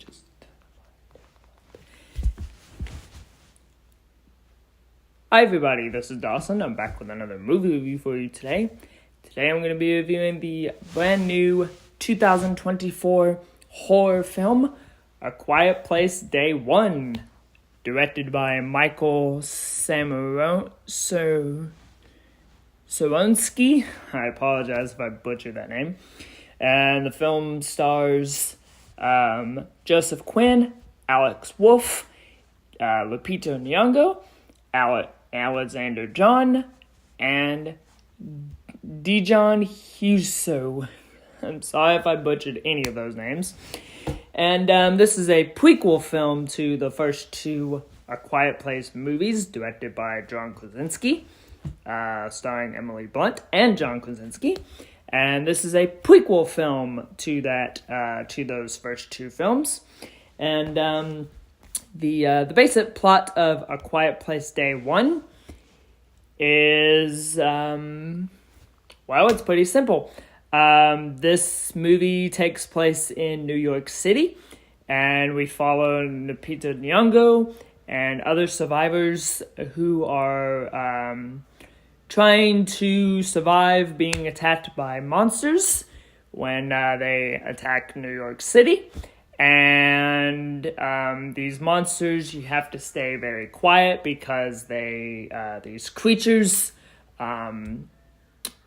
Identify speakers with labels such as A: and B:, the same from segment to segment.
A: just... Hi everybody, this is Dawson. I'm back with another movie review for you today. Today I'm going to be reviewing the brand new 2024 horror film, A Quiet Place Day 1, directed by Michael Saronsky. I apologize if I butchered that name. And the film stars Joseph Quinn, Alex Wolff, Lupita Nyong'o, Alexander John, and Dijon Huso. I'm sorry if I butchered any of those names. And this is a prequel film to the first two A Quiet Place movies, directed by John Krasinski, starring Emily Blunt and John Krasinski. And this is a prequel film to those first two films. And the basic plot of A Quiet Place Day 1 is, it's pretty simple. This movie takes place in New York City, and we follow Lupita Nyong'o and other survivors who are trying to survive being attacked by monsters when they attack New York City. And these monsters, you have to stay very quiet because these creatures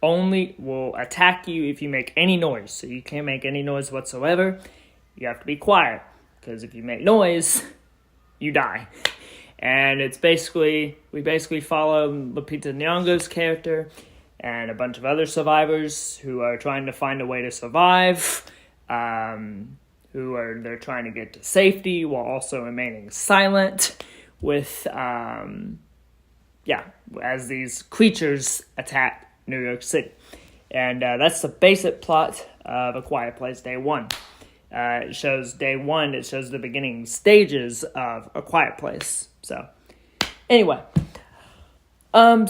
A: only will attack you if you make any noise. So you can't make any noise whatsoever. You have to be quiet because if you make noise, you die. And we basically follow Lupita Nyong'o's character and a bunch of other survivors who are trying to find a way to survive. They're trying to get to safety while also remaining silent with, as these creatures attack New York City. And that's the basic plot of A Quiet Place Day 1. It shows Day 1, it shows the beginning stages of A Quiet Place. So, anyway. A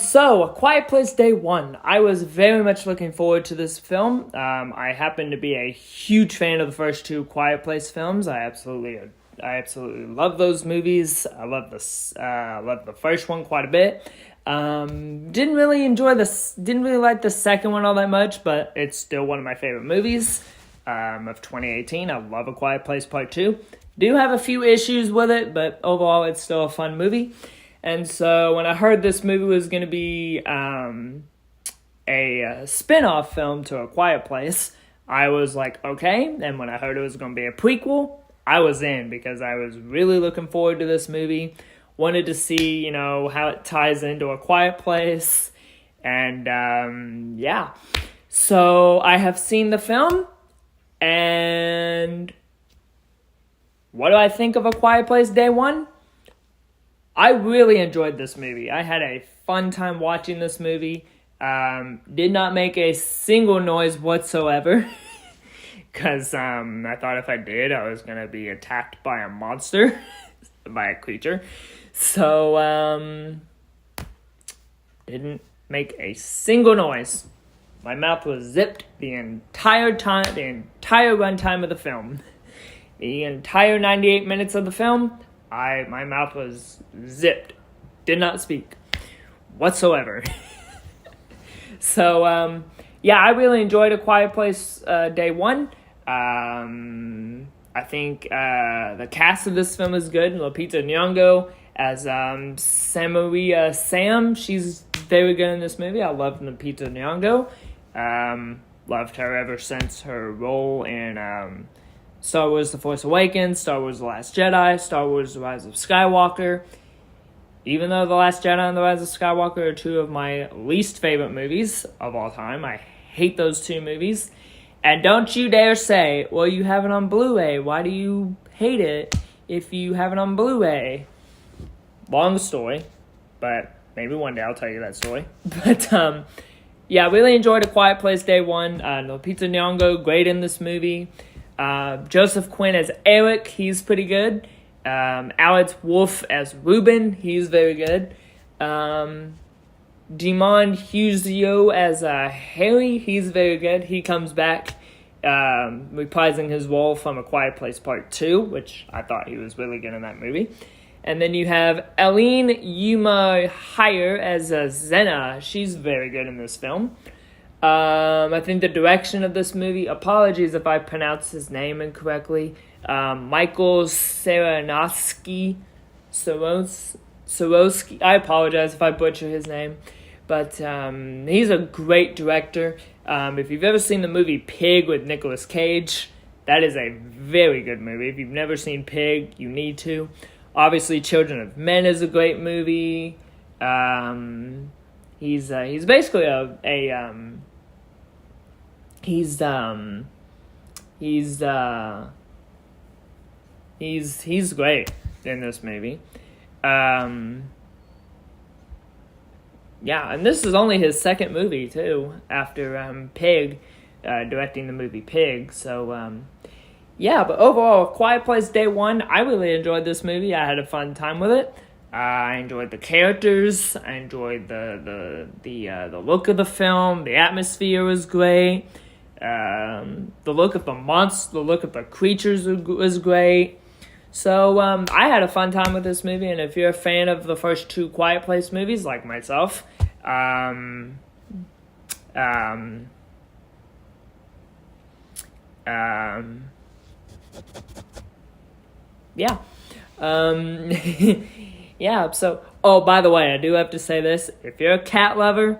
A: Quiet Place Day 1. I was very much looking forward to this film. I happen to be a huge fan of the first two Quiet Place films. I absolutely love those movies. I love the first one quite a bit. Didn't really like the second one all that much, but it's still one of my favorite movies of 2018. I love A Quiet Place Part 2. Do have a few issues with it, but overall it's still a fun movie. And so when I heard this movie was going to be a spin-off film to A Quiet Place, I was like, okay. And when I heard it was going to be a prequel, I was in because I was really looking forward to this movie. Wanted to see, how it ties into A Quiet Place. And, So I have seen the film. And what do I think of A Quiet Place Day 1? I really enjoyed this movie. I had a fun time watching this movie. Did not make a single noise whatsoever. Because I thought if I did, I was going to be attacked by a monster. By a creature. So, didn't make a single noise. My mouth was zipped the entire runtime of the film. The entire 98 minutes of the film, my mouth was zipped. Did not speak whatsoever. So, I really enjoyed A Quiet Place Day 1. I think the cast of this film is good. Lupita Nyong'o as Samurai Sam. She's very good in this movie. I love Lupita Nyong'o. Loved her ever since her role in Star Wars The Force Awakens, Star Wars The Last Jedi, Star Wars The Rise of Skywalker. Even though The Last Jedi and The Rise of Skywalker are two of my least favorite movies of all time. I hate those two movies. And don't you dare say, well, you have it on Blu-ray. Why do you hate it if you have it on Blu-ray? Long story, but maybe one day I'll tell you that story. But, I really enjoyed A Quiet Place Day 1. Lupita Nyong'o, great in this movie. Joseph Quinn as Eric, he's pretty good. Alex Wolff as Ruben, he's very good. Djimon Hounsou as Harry, he's very good. He comes back reprising his role from A Quiet Place Part 2, which I thought he was really good in that movie. And then you have Eileen Yuma Hire as Zena. She's very good in this film. I think the direction of this movie, apologies if I pronounce his name incorrectly, Michael Saranosky, Sorosky. I apologize if I butcher his name, but he's a great director. If you've ever seen the movie Pig with Nicolas Cage, that is a very good movie. If you've never seen Pig, you need to. Obviously, Children of Men is a great movie. He's basically he's great in this movie. Yeah, and this is only his second movie too after Pig, directing the movie Pig. So yeah, but overall, Quiet Place Day One, I really enjoyed this movie. I had a fun time with it. I enjoyed the characters. I enjoyed the look of the film. The atmosphere was great. The look of the monster, the look of the creatures was great. So I had a fun time with this movie, and if you're a fan of the first two Quiet Place movies, like myself, yeah. Yeah, so, oh, by the way, I do have to say this. If you're a cat lover,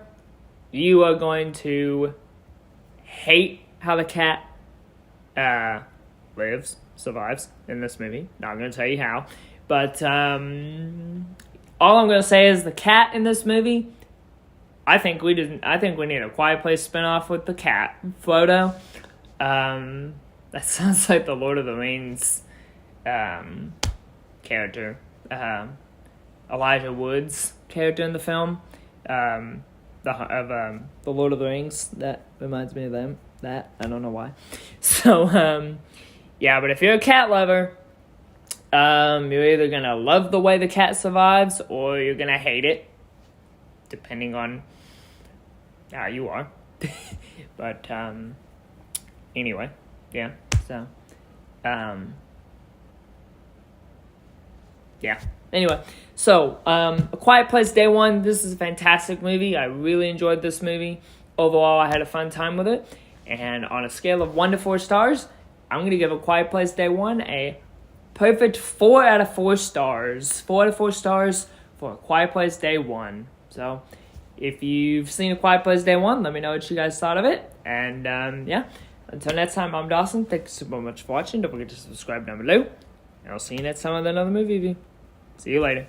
A: you are going to hate how the cat survives in this movie. Not going to tell you how. But all I'm going to say is the cat in this movie, I think we need a Quiet Place spinoff with the cat, Frodo. That sounds like the Lord of the Rings character. Elijah Wood's character in the film. The Lord of the Rings. That reminds me of them. That, I don't know why. So, yeah, but if you're a cat lover, you're either going to love the way the cat survives or you're going to hate it, depending on how you are. But, anyway, yeah, so, yeah. Anyway, so, A Quiet Place Day One, this is a fantastic movie. I really enjoyed this movie. Overall, I had a fun time with it. And on a scale of 1 to 4 stars, I'm going to give A Quiet Place Day One a perfect 4 out of 4 stars. 4 out of 4 stars for A Quiet Place Day One. So, if you've seen A Quiet Place Day One, let me know what you guys thought of it. And, yeah, until next time, I'm Dawson. Thank you so much for watching. Don't forget to subscribe down below. And I'll see you next time with another movie review. See you later.